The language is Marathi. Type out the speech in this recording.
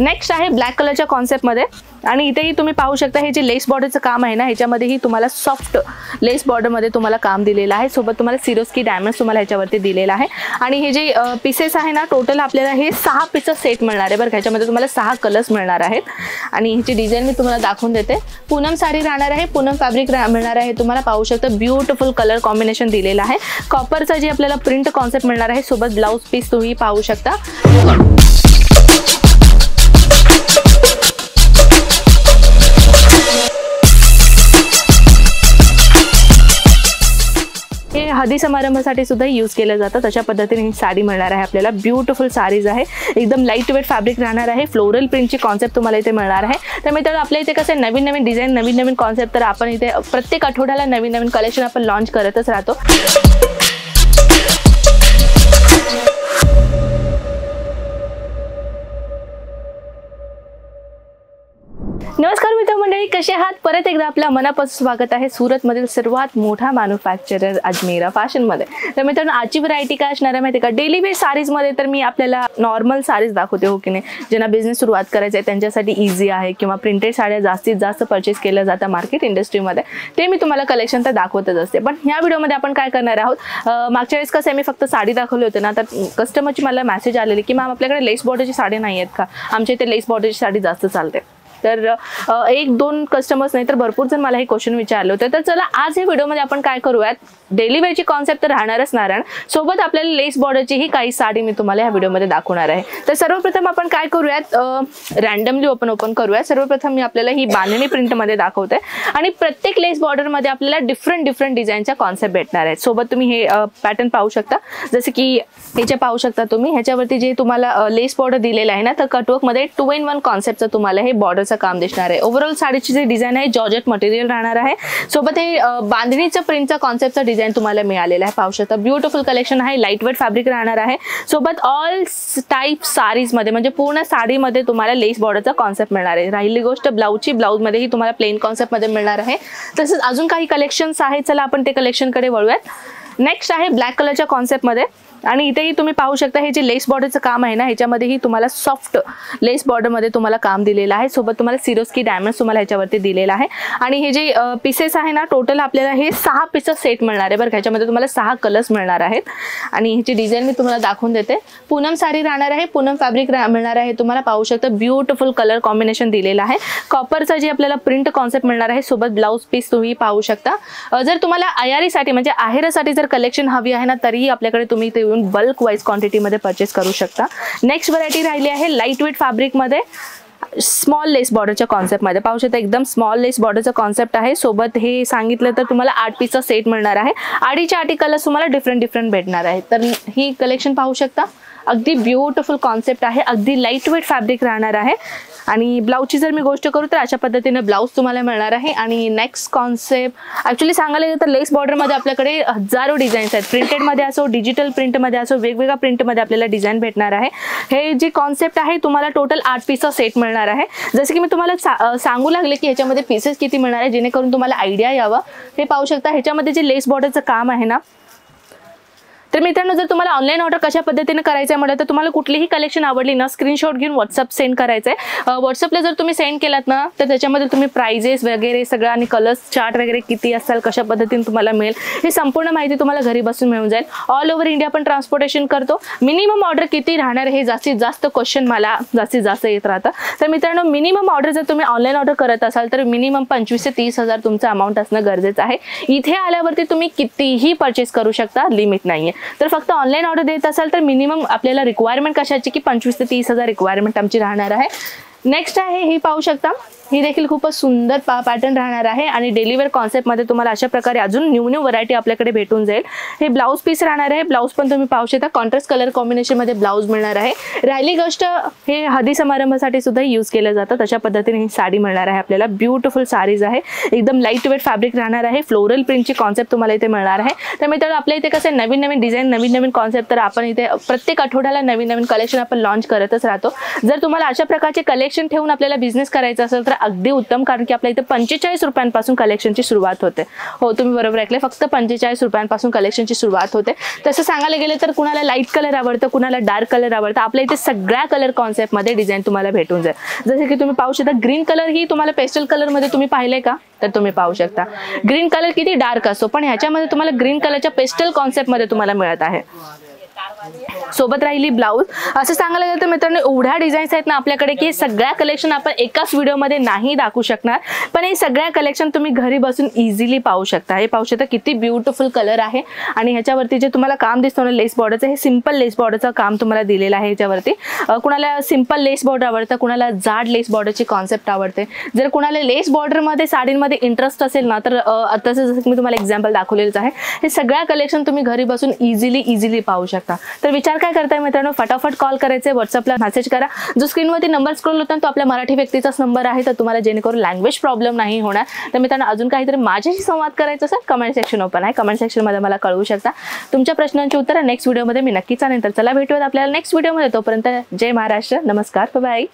नेक्स्ट आहे ब्लॅक कलरच्या कॉन्सेप्टमध्ये आणि इथेही तुम्ही पाहू शकता हे जे लेस बॉर्डरचं काम आहे ना, ह्याच्यामध्येही तुम्हाला सॉफ्ट लेस बॉर्डरमध्ये तुम्हाला काम दिलेलं आहे. सोबत तुम्हाला सिरोस्की डायमंड्स तुम्हाला ह्याच्यावरती दिलेला आहे. आणि हे जे पीसेस आहे ना, टोटल आपल्याला हे 6 पीसचं सेट मिळणार आहे बरं. ह्याच्यामध्ये तुम्हाला 6 कलर्स मिळणार आहेत. आणि ह्याची डिझाईन मी तुम्हाला दाखवून देते. पूनम साडी राहणार आहे, पूनम फॅब्रिक मिळणार आहे. तुम्हाला पाहू शकता ब्युटिफुल कलर कॉम्बिनेशन दिलेलं आहे. कॉपरचा जे आपल्याला प्रिंट कॉन्सेप्ट मिळणार आहे, सोबत ब्लाउज पीस तुम्ही पाहू शकता. हे हळदी समारंभासाठी सुद्धा यूज केलं जातं. तशा पद्धतीने ही साडी मिळणार आहे आपल्याला. ब्युटिफुल साडीज आहे, एकदम लाईट वेट फॅब्रिक राहणार आहे. फ्लोरल प्रिंटची कॉन्सेप्ट तुम्हाला इथे मिळणार आहे. तर मित्रांनो, आपल्या इथे कसं नवीन नवीन डिझाईन, नवीन नवीन कॉन्सेप्ट, तर आपण इथे प्रत्येक आठवड्याला नवीन नवीन कलेक्शन आपण लॉन्च करतच राहतो. नमस्कार मित्रमंडळी, कसे आहात? परत एकदा आपल्या मनापासून स्वागत आहे सुरतमधील सर्वात मोठा मॅन्युफॅक्चरर अजमेरा फॅशनमध्ये. तर मित्रांनो, आजची व्हरायटी काय असणार आहे माहिती आहे का? डेली वेअर साडीजमध्ये तर मी आपल्याला नॉर्मल साडीज दाखवते, हो की नाही. ज्यांना बिझनेस सुरुवात करायचं आहे त्यांच्यासाठी इझी आहे, किंवा प्रिंटेड साड्या जास्तीत जास्त परचेस केल्या जातात मार्केट इंडस्ट्रीमध्ये, ते मी तुम्हाला कलेक्शन तर दाखवतच असते. पण ह्या व्हिडिओमध्ये आपण काय करणार आहोत, मागच्या वेळेस कसं आहे, मी फक्त साडी दाखवली होती ना, तर कस्टमरची मला मेसेज आलेली की मॅम आपल्याकडे लेस बॉर्डरची साडी नाही आहेत का? आमच्या इथे लेस बॉर्डरची साडी जास्त चालते. तर 1-2 कस्टमर्स नाही तर भरपूर जण मला हे क्वेश्चन विचारले होते. तर चला, आज या व्हिडिओमध्ये आपण काय करूयात, डेली वेअरची कॉन्सेप्ट तर राहणारच नारायण, सोबत आपल्याला लेस बॉर्डरची ही काही साडी मी तुम्हाला या व्हिडिओमध्ये दाखवणार आहे. तर सर्वप्रथम आपण काय करूयात, रँडमली ओपन करूयात. सर्वप्रथम मी आपल्याला ही बांधणी प्रिंटमध्ये दाखवते आणि प्रत्येक लेस बॉर्डरमध्ये आपल्याला डिफरंट डिझाईनच्या कॉन्सेप्ट भेटणार आहेत. सोबत तुम्ही हे पॅटर्न पाहू शकता, जसे की ह्याच्या पाहू शकता तुम्ही. ह्याच्यावरती जे तुम्हाला लेस बॉर्डर दिलेलं आहे ना, तर कटवर्कमध्ये 2-in-1 कॉन्सेप्टचं तुम्हाला हे बॉर्डर काम दिसणार आहे. ओव्हरऑल साडीची जी डिझाईन आहे जॉर्जेट मटेरियल राहणार आहे. सोबत हे बांधणीचं प्रिंटचा कॉन्सेप्टचा डिझाईन तुम्हाला मिळालेला आहे. पाहू शकता ब्युटिफुल कलेक्शन आहे. लाईट वेट फॅब्रिक राहणार आहे. सोबत ऑल टाईप साडीज मध्ये, म्हणजे पूर्ण साडीमध्ये तुम्हाला लेस बॉर्डरचा कॉन्सेप्ट मिळणार आहे. राहिली गोष्ट ब्लाउजची, ब्लाउजमध्येही तुम्हाला प्लेन कॉन्सेप्ट मध्ये मिळणार आहे. तसंच अजून काही कलेक्शन्स आहेत, चला आपण ते कलेक्शनकडे वळूयात. नेक्स्ट आहे ब्लॅक कलरच्या कॉन्सेप्टमध्ये आणि इथेही तुम्ही पाहू शकता हे जे लेस बॉर्डरचं काम आहे ना, ह्याच्यामध्येही तुम्हाला सॉफ्ट लेस बॉर्डरमध्ये तुम्हाला काम दिलेलं आहे. सोबत तुम्हाला सिरोस्की डायमंड्स तुम्हाला ह्याच्यावरती दिलेला आहे. आणि हे जे पीसेस आहे ना, टोटल आपल्याला हे 6 पीसचं सेट मिळणार आहे बरं. ह्याच्यामध्ये तुम्हाला 6 कलर्स मिळणार आहेत. आणि ह्याची डिझाईन मी तुम्हाला दाखवून देते. पूनम साडी राहणार आहे, पूनम फॅब्रिक मिळणार आहे. तुम्हाला पाहू शकता ब्युटिफुल कलर कॉम्बिनेशन दिलेलं आहे. कॉपरचा जे आपल्याला प्रिंट कॉन्सेप्ट मिळणार आहे, सोबत ब्लाउज पीस तुम्ही पाहू शकता. जर तुम्हाला अयारीसाठी म्हणजे आहेरासाठी जर कलेक्शन हवी आहे ना, तरीही आपल्याकडे तुम्ही इथे येऊन बल्क वाईज क्वांटिटीमध्ये परचेस करू शकता. नेक्स्ट व्हरायटी राहिली आहे लाईट वेट फॅब्रिकमध्ये, स्मॉल लेस बॉर्डरच्या कॉन्सेप्टमध्ये. पाहू शकता एकदम स्मॉल लेस बॉर्डरचा कॉन्सेप्ट आहे. सोबत हे सांगितलं तर तुम्हाला 8 पीसचा सेट मिळणार आहे. आडीच्या 8 कलर्स तुम्हाला डिफरंट भेटणार आहे. तर ही कलेक्शन पाहू शकता, अगदी ब्युटिफुल कॉन्सेप्ट आहे. अगदी लाईट वेट फॅब्रिक राहणार आहे. आणि ब्लाउजची जर मी गोष्ट करू तर अशा पद्धतीने ब्लाउज तुम्हाला मिळणार आहे. आणि नेक्स्ट कॉन्सेप्ट ॲक्च्युली सांगायला गेलं तर लेस बॉर्डरमध्ये आपल्याकडे हजारो डिझाईन्स आहेत. प्रिंटेडमध्ये असो, डिजिटल प्रिंटमध्ये असो, वेगवेगळ्या प्रिंटमध्ये आपल्याला डिझाईन भेटणार आहे. हे जे कॉन्सेप्ट आहे तुम्हाला टोटल 8 पीसचा सेट मिळणार आहे. जसं की मी तुम्हाला सांगू लागले की ह्याच्यामध्ये पीसेस किती मिळणार आहे, जेणेकरून तुम्हाला आयडिया यावा. हे पाहू शकता ह्याच्यामध्ये जे लेस बॉर्डरचं काम आहे ना. तर मित्रांनो, जर तुम्हाला ऑनलाईन ऑर्डर कशा पद्धतीने करायचं आहे म्हटलं तर तुम्हाला कुठलीही कलेक्शन आवडली ना, स्क्रीनशॉट घेऊन व्हॉट्सअप सेंड करायचं आहे. व्हॉट्सअपला जर तुम्ही सेंड केलात ना, तर त्याच्यामध्ये तुम्ही प्राइजेस वगैरे सगळं आणि कलर्स चार्ट वगैरे किती असाल, कशा पद्धतीने तुम्हाला मिळेल, ही संपूर्ण माहिती तुम्हाला घरी बसून मिळून जाईल. ऑल ओव्हर इंडिया आपण ट्रान्सपोर्टेशन करतो. मिनिमम ऑर्डर किती राहणार हे जास्तीत जास्त क्वेश्चन मला जास्तीत जास्त येत राहतं. तर मित्रांनो, मिनिमम ऑर्डर जर तुम्ही ऑनलाईन ऑर्डर करत असाल तर मिनिमम 25,000 ते 30,000 तुमचं अमाऊंट असणं गरजेचं आहे. इथे आल्यावरती तुम्ही कितीही परचेस करू शकता, लिमिट नाही आहे. तर फक्त ऑनलाईन ऑर्डर देत असाल तर मिनिमम आपल्याला रिक्वायरमेंट कशाची की 25,000 ते 30,000 रिक्वायरमेंट आमची राहणार आहे. नेक्स्ट आहे ही पाहू शकता, ही देखील खूपच सुंदर पॅटर्न राहणार आहे. आणि डेली वेअर कॉन्सेप्टमध्ये तुम्हाला अशा प्रकारे अजून न्यू व्हरायटी आपल्याकडे भेटून जाईल. हे ब्लाऊज पीस राहणार आहे. ब्लाऊज पण तुम्ही पाहू शकता कॉन्ट्रास्ट कलर कॉम्बिनेशनमध्ये ब्लाऊज मिळणार आहे. राहिली गोष्ट, हे हळदी समारंभासाठी सुद्धा यूज केलं जातं. तशा पद्धतीने ही साडी मिळणार आहे आपल्याला. ब्युटिफुल साडीज आहे, एकदम लाईट वेट फॅब्रिक राहणार आहे. फ्लोरल प्रिंटची कॉन्सेप्ट तुम्हाला इथे मिळणार आहे. तर मित्रांनो, आपल्या इथे कसं नवीन नवीन डिझाईन, नवीन नवीन कॉन्सेप्ट, तर आपण इथे प्रत्येक आठवड्याला नवीन नवीन कलेक्शन आपण लॉन्च करतच राहतो. जर तुम्हाला अशा प्रकारचे कलेक्शन ठेवून आपल्याला बिझनेस करायचा असेल तर अगदी उत्तम, कारण की आपल्या इथे 45 रुपयांपासून कलेक्शनची सुरुवात होते. हो, तुम्ही बरोबर ऐकले, फक्त 45 रुपयांपासून कलेक्शनची सुरुवात होते. तसं सांगायला गेलं तर कुणाला लाईट कलर आवडतं, कुणाला डार्क कलर आवडतं, आपल्या इथे सगळ्या कलर कॉन्सेप्टमध्ये डिझाईन तुम्हाला भेटून जाईल. जसं की तुम्ही पाहू शकता, ग्रीन कलर ही तुम्हाला पेस्टल कलरमध्ये तुम्ही पाहिले का, तर तुम्ही पाहू शकता ग्रीन कलर किती डार्क असतो, पण ह्याच्यामध्ये तुम्हाला ग्रीन कलरच्या पेस्टल कॉन्सेप्टमध्ये तुम्हाला मिळत आहे. सोबत राहिली ब्लाऊज. असं सांगायला गेलं तर मित्रांनो, एवढ्या डिझाईन्स आहेत ना आपल्याकडे की सगळ्या कलेक्शन आपण एकाच व्हिडिओमध्ये नाही दाखवू शकणार, पण हे सगळ्या कलेक्शन तुम्ही घरी बसून इझिली पाहू शकता. हे पाहू शकता किती ब्युटिफुल कलर आहे, आणि ह्याच्यावरती जे तुम्हाला काम दिसतं ना लेस बॉर्डरचं, हे सिंपल लेस बॉर्डरचं काम तुम्हाला दिलेलं आहे. ह्याच्यावरती कुणाला सिंपल लेस बॉर्डर आवडतं, कुणाला जाड लेस बॉर्डरची कॉन्सेप्ट आवडते. जर कुणाला लेस बॉर्डरमध्ये साडींमध्ये इंटरेस्ट असेल ना, तर तसं जसं की मी तुम्हाला एक्झाम्पल दाखवलेलंच आहे, हे सगळ्या कलेक्शन तुम्ही घरी बसून इझिली पाहू शकता. तर विचार काय करताय मित्रांनो, फटाफट कॉल करायचे, व्हॉट्सअपला मेसेज करा. जो स्क्रीनवरती नंबर स्क्रोल होता तो आपल्या मराठी व्यक्तीचाच नंबर आहे, तर तुम्हाला जेणेकरून लँग्वेज प्रॉब्लेम नाही होणार. तर मित्रांनो, अजून काहीतरी माझ्याशी संवाद करायचा असेल, कमेंट सेक्शन ओपन आहे, कमेंट सेक्शनमध्ये मला कळवू शकता. तुमच्या प्रश्नांची उत्तरं नेक्स्ट व्हिडिओमध्ये मी नक्कीच आणेन. तर चला भेटूयात आपल्याला नेक्स्ट व्हिडिओमध्ये. तोपर्यंत जय महाराष्ट्र, नमस्कार, बाय.